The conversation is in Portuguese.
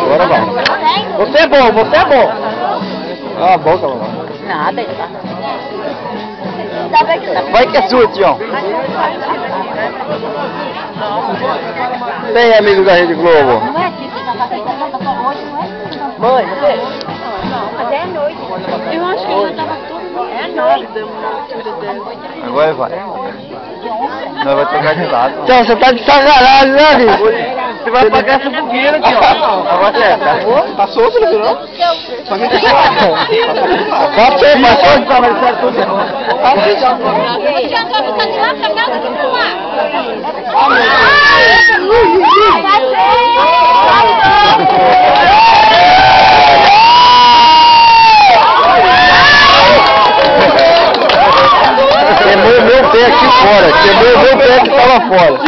Agora vai. Você é bom, você é bom. Ah, boca, mamãe. Nada, ele tá. Vai que é sua, Tião. Tem amigo da Rede Globo? Não é aqui, você já tá pensando da sua hoje, não é? Mãe, você? Mas é noite. Eu acho que ele já tava todo mundo. É noite. Agora vai. Nós vamos trocar de lado. Tião, você tá de sacanagem, né, amigo? Você vai pagar essa fogueira, Tião. Agora é, tá solto, não viu, não? Só que tá solto. Pode ser, mas pode estar, mas certo tudo. Queimou meu pé aqui fora. Queimou meu pé que estava fora.